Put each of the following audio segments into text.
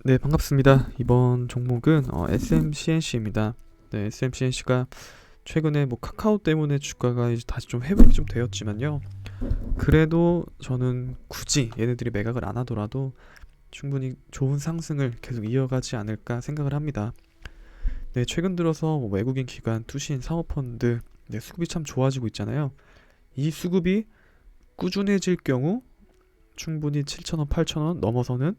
네, 반갑습니다. 이번 종목은 SMCNC입니다. 네, SMCNC가 최근에 뭐 카카오 때문에 주가가 이제 다시 좀 회복이 좀 되었지만요. 그래도 저는 굳이 얘네들이 매각을 안 하더라도 충분히 좋은 상승을 계속 이어가지 않을까 생각을 합니다. 네, 최근 들어서 뭐 외국인 기관, 투신, 사모펀드 네, 수급이 참 좋아지고 있잖아요. 이 수급이 꾸준해질 경우 충분히 7,000원, 8,000원 넘어서는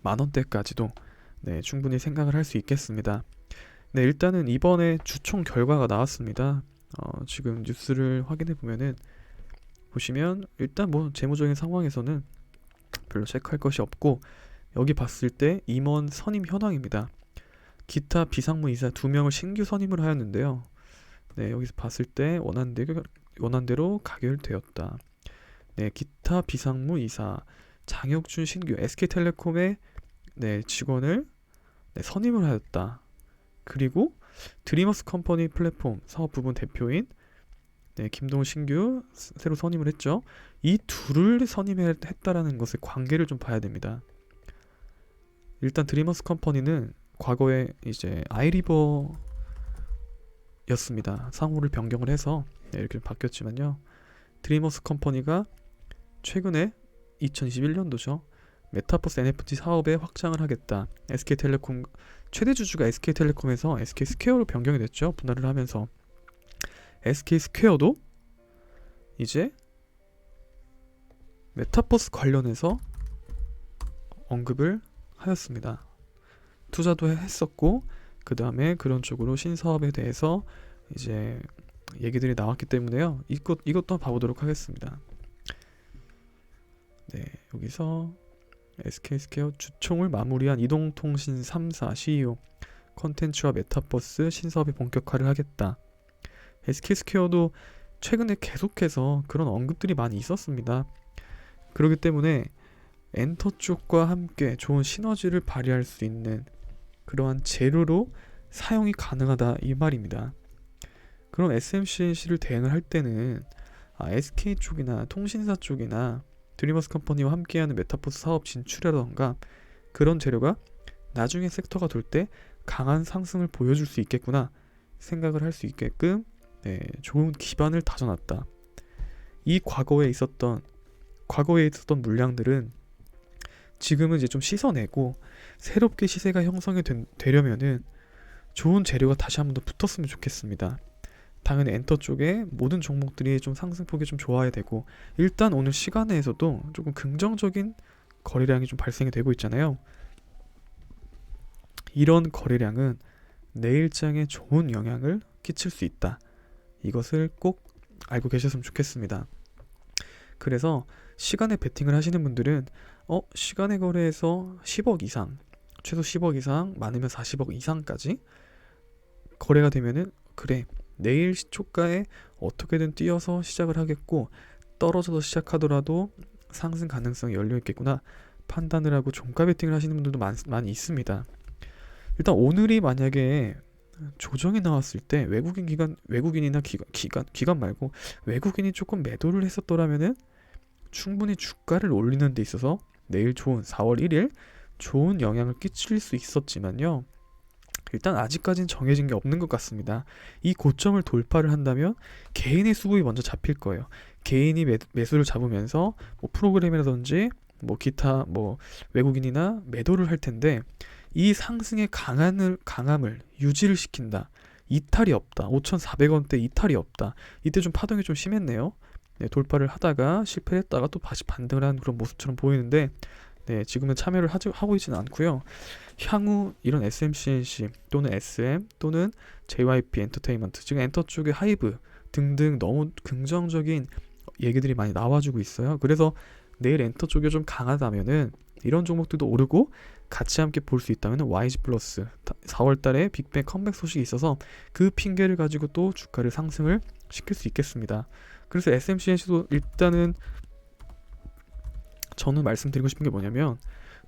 만 원대까지도 네, 충분히 생각을 할 수 있겠습니다. 네, 일단은 이번에 주총 결과가 나왔습니다. 지금 뉴스를 확인해 보면은 보시면 일단 뭐 재무적인 상황에서는 별로 체크할 것이 없고 여기 봤을 때 임원 선임 현황입니다. 기타 비상무 이사 2명을 신규 선임을 하였는데요. 네, 여기서 봤을 때 원안대로 가결되었다. 네, 기타 비상무 이사 장혁준 신규 SK텔레콤의 네, 직원을 네, 선임을 하였다. 그리고 드리머스 컴퍼니 플랫폼 사업 부분 대표인 네, 김동훈 신규 새로 선임을 했죠. 이 둘을 선임했다라는 것의 관계를 좀 봐야 됩니다. 일단 드리머스 컴퍼니는 과거에 이제 아이리버였습니다. 상호를 변경을 해서 네, 이렇게 바뀌었지만요. 드리머스 컴퍼니가 최근에 2021년도죠. 메타버스 NFT 사업에 확장을 하겠다. SK텔레콤 최대 주주가 SK텔레콤에서 SK스퀘어로 변경이 됐죠. 분할을 하면서 SK스퀘어도 이제 메타버스 관련해서 언급을 하였습니다. 투자도 했었고 그 다음에 그런 쪽으로 신사업에 대해서 이제 얘기들이 나왔기 때문에요. 이것도 한번 봐보도록 하겠습니다. 네, 여기서 SK스퀘어 주총을 마무리한 이동통신 3사 CEO 컨텐츠와 메타버스 신사업의 본격화를 하겠다. SK스퀘어도 최근에 계속해서 그런 언급들이 많이 있었습니다. 그렇기 때문에 엔터 쪽과 함께 좋은 시너지를 발휘할 수 있는 그러한 재료로 사용이 가능하다 이 말입니다. 그럼 SMCNC를 대응을 할 때는 SK 쪽이나 통신사 쪽이나 드리머스 컴퍼니와 함께하는 메타버스 사업 진출이라던가 그런 재료가 나중에 섹터가 돌 때 강한 상승을 보여줄 수 있겠구나 생각을 할 수 있게끔 네, 좋은 기반을 다져놨다. 이 과거에 있었던 물량들은 지금은 이제 좀 씻어내고 새롭게 시세가 형성이 되려면은 좋은 재료가 다시 한번 더 붙었으면 좋겠습니다. 당연히 엔터 쪽에 모든 종목들이 좀 상승폭이 좀 좋아야 되고 일단 오늘 시간에서도 조금 긍정적인 거래량이 좀 발생이 되고 있잖아요. 이런 거래량은 내일장에 좋은 영향을 끼칠 수 있다. 이것을 꼭 알고 계셨으면 좋겠습니다. 그래서 시간에 베팅을 하시는 분들은 시간에 거래해서 10억 이상 최소 10억 이상 많으면 40억 이상까지 거래가 되면은 그래 내일 시초가에 어떻게든 뛰어서 시작을 하겠고 떨어져서 시작하더라도 상승 가능성이 열려 있겠구나 판단을 하고 종가 베팅을 하시는 분들도 많이 있습니다. 일단 오늘이 만약에 조정이 나왔을 때 외국인이나 기관 말고 외국인이 조금 매도를 했었더라면은 충분히 주가를 올리는 데 있어서 내일 좋은 4월 1일 좋은 영향을 끼칠 수 있었지만요. 일단 아직까지는 정해진 게 없는 것 같습니다. 이 고점을 돌파를 한다면 개인의 수급이 먼저 잡힐 거예요. 개인이 매수를 잡으면서 뭐 프로그램이라든지 뭐 기타 뭐 외국인이나 매도를 할 텐데 이 상승의 강함을 유지를 시킨다. 이탈이 없다. 5,400원대 이탈이 없다. 이때 좀 파동이 좀 심했네요. 네, 돌파를 하다가 실패했다가 또 다시 반등을 하는 그런 모습처럼 보이는데 네, 지금은 참여를 하고 있지는 않고요. 향후 이런 SMCNC 또는 SM 또는 JYP 엔터테인먼트 즉 엔터 쪽의 하이브 등등 너무 긍정적인 얘기들이 많이 나와주고 있어요. 그래서 내일 엔터 쪽이 좀 강하다면은 이런 종목들도 오르고 같이 함께 볼 수 있다면 YG 플러스 4월달에 빅뱅 컴백 소식이 있어서 그 핑계를 가지고 또 주가를 상승을 시킬 수 있겠습니다. 그래서 SMCNC도 일단은 저는 말씀드리고 싶은 게 뭐냐면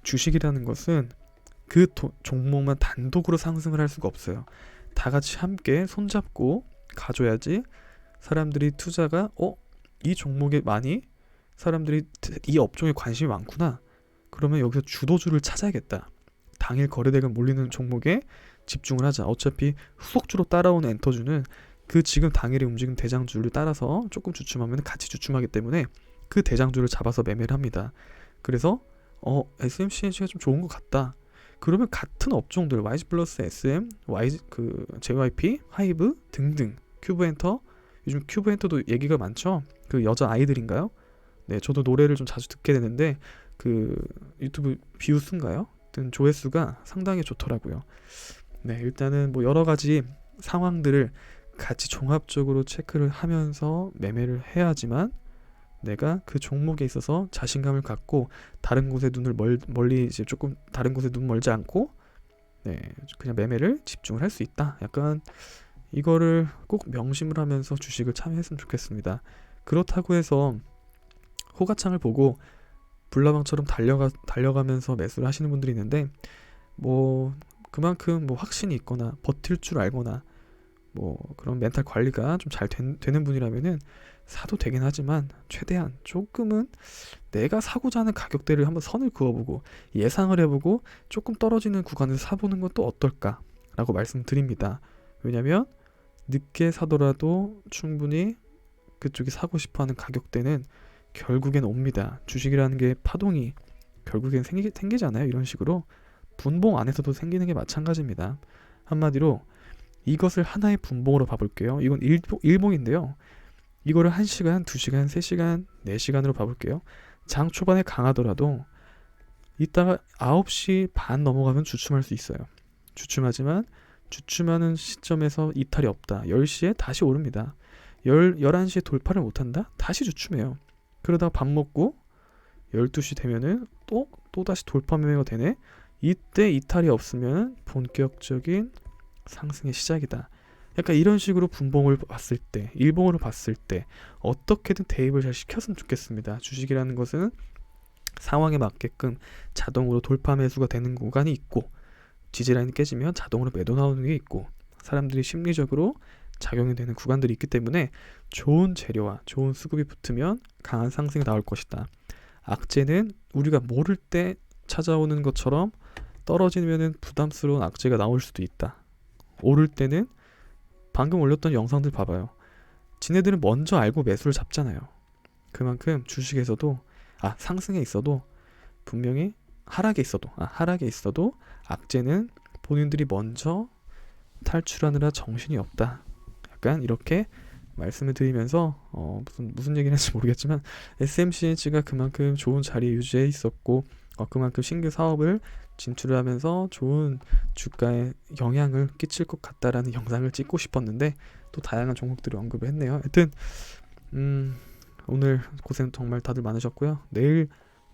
주식이라는 것은 그 종목만 단독으로 상승을 할 수가 없어요. 다 같이 함께 손잡고 가져야지 사람들이 투자가 이 종목에 많이 사람들이 이 업종에 관심이 많구나 그러면 여기서 주도주를 찾아야겠다. 당일 거래대금 몰리는 종목에 집중을 하자. 어차피 후속주로 따라오는 엔터주는 그 지금 당일에 움직이는 대장주를 따라서 조금 주춤하면 같이 주춤하기 때문에 그 대장주를 잡아서 매매를 합니다. 그래서 SMCNC가 좀 좋은 것 같다. 그러면 같은 업종들 YG 플러스 SM, JYP, 하이브 등등, 큐브엔터, 요즘 큐브엔터도 얘기가 많죠. 그 여자 아이들인가요? 네, 저도 노래를 좀 자주 듣게 되는데 그 유튜브 뷰수인가요? 등 조회수가 상당히 좋더라고요. 네, 일단은 뭐 여러 가지 상황들을 같이 종합적으로 체크를 하면서 매매를 해야지만 내가 그 종목에 있어서 자신감을 갖고 다른 곳에 눈을 멀리 이제 조금 다른 곳에 눈 멀지 않고 네, 그냥 매매를 집중을 할 수 있다. 약간 이거를 꼭 명심을 하면서 주식을 참여했으면 좋겠습니다. 그렇다고 해서 호가창을 보고 불나방처럼 달려가면서 매수를 하시는 분들이 있는데 뭐 그만큼 뭐 확신이 있거나 버틸 줄 알거나 뭐 그런 멘탈 관리가 좀 잘 되는 분이라면은 사도 되긴 하지만 최대한 조금은 내가 사고자 하는 가격대를 한번 선을 그어보고 예상을 해보고 조금 떨어지는 구간에서 사보는 것도 어떨까라고 말씀드립니다. 왜냐면 늦게 사더라도 충분히 그쪽이 사고 싶어하는 가격대는 결국엔 옵니다. 주식이라는 게 파동이 결국엔 생기잖아요. 이런 식으로 분봉 안에서도 생기는 게 마찬가지입니다. 한마디로 이것을 하나의 분봉으로 봐볼게요. 이건 일봉인데요. 이거를 1시간, 2시간, 3시간, 4시간으로 봐볼게요. 장 초반에 강하더라도 이따가 9시 반 넘어가면 주춤할 수 있어요. 주춤하지만 주춤하는 시점에서 이탈이 없다. 10시에 다시 오릅니다. 11시에 돌파를 못한다? 다시 주춤해요. 그러다가 밥 먹고 12시 되면은 또다시 돌파 매매가 되네? 이때 이탈이 없으면 본격적인 상승의 시작이다. 약간 이런 식으로 분봉을 봤을 때, 일봉으로 봤을 때 어떻게든 대입을 잘 시켰으면 좋겠습니다. 주식이라는 것은 상황에 맞게끔 자동으로 돌파 매수가 되는 구간이 있고 지지라인이 깨지면 자동으로 매도 나오는 게 있고 사람들이 심리적으로 작용이 되는 구간들이 있기 때문에 좋은 재료와 좋은 수급이 붙으면 강한 상승이 나올 것이다. 악재는 우리가 모를 때 찾아오는 것처럼 떨어지면은 부담스러운 악재가 나올 수도 있다. 오를 때는 방금 올렸던 영상들 봐봐요. 지네들은 먼저 알고 매수를 잡잖아요. 그만큼 주식에서도 상승에 있어도 분명히 하락에 있어도 악재는 본인들이 먼저 탈출하느라 정신이 없다. 약간 이렇게 말씀을 드리면서 무슨 얘기를 했는지 모르겠지만 SMCNC가 그만큼 좋은 자리에 유지해 있었고 그만큼 신규 사업을 진출을 하면서 좋은 주가에 영향을 끼칠 것 같다라는 영상을 찍고 싶었는데 또 다양한 종목들을 언급을 했네요. 하여튼 오늘 고생 정말 다들 많으셨고요.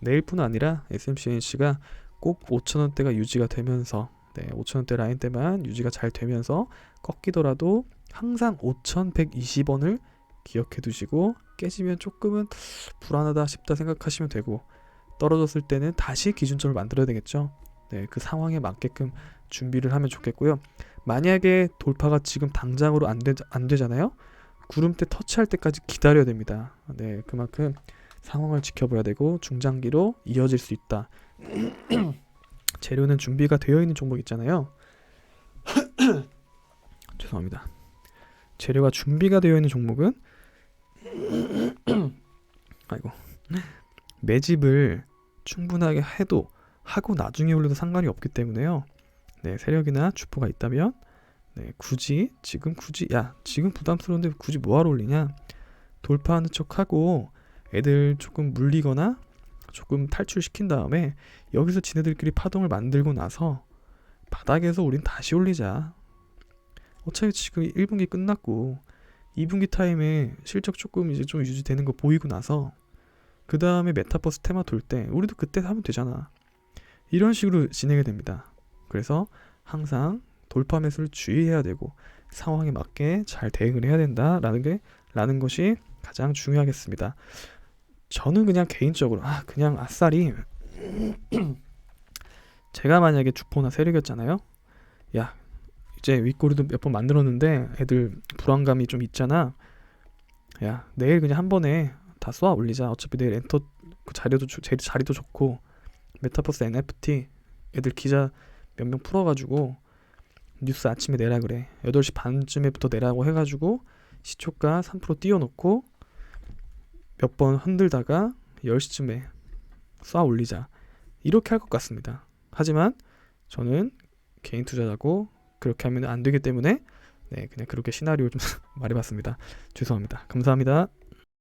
내일뿐 아니라 SMCNC가 꼭 5,000원대가 유지가 되면서 5,000원대 라인대만 유지가 잘 되면서 꺾이더라도 항상 5,120원을 기억해 두시고 깨지면 조금은 불안하다 싶다 생각하시면 되고 떨어졌을 때는 다시 기준점을 만들어야 되겠죠. 그 상황에 맞게끔 준비를 하면 좋겠고요. 만약에 돌파가 지금 당장으로 안 되잖아요. 구름대 터치할 때까지 기다려야 됩니다. 그만큼 상황을 지켜봐야 되고 중장기로 이어질 수 있다. 재료는 준비가 되어 있는 종목 있잖아요. 죄송합니다. 재료가 준비가 되어 있는 종목은 매집을 충분하게 하고 나중에 올려도 상관이 없기 때문에요. 세력이나 주포가 있다면 지금 부담스러운데 굳이 뭐하러 올리냐? 돌파하는 척하고 애들 조금 물리거나 조금 탈출시킨 다음에 여기서 지네들끼리 파동을 만들고 나서 바닥에서 우린 다시 올리자. 어차피 지금 1분기 끝났고 2분기 타임에 실적 조금 이제 좀 유지되는 거 보이고 나서 그 다음에 메타버스 테마 돌 때 우리도 그때 하면 되잖아. 이런 식으로 진행이 됩니다. 그래서 항상 돌파 매수를 주의해야 되고 상황에 맞게 잘 대응을 해야 된다라는 것이 가장 중요하겠습니다. 저는 그냥 개인적으로 그냥 아싸리 제가 만약에 주포나 세력이었잖아요. 이제 윗꼬리도 몇 번 만들었는데 애들 불안감이 좀 있잖아. 내일 그냥 한 번에 다 쏘아 올리자. 어차피 내일 엔터 그 자리도 좋고 메타버스 NFT 애들 기자 몇 명 풀어가지고 뉴스 아침에 내라 그래. 8시 반쯤에부터 내라고 해가지고 시초가 3% 띄워놓고 몇 번 흔들다가 10시쯤에 쏴 올리자. 이렇게 할 것 같습니다. 하지만 저는 개인 투자자고 그렇게 하면 안 되기 때문에 그냥 그렇게 시나리오 좀 말해봤습니다. 죄송합니다. 감사합니다.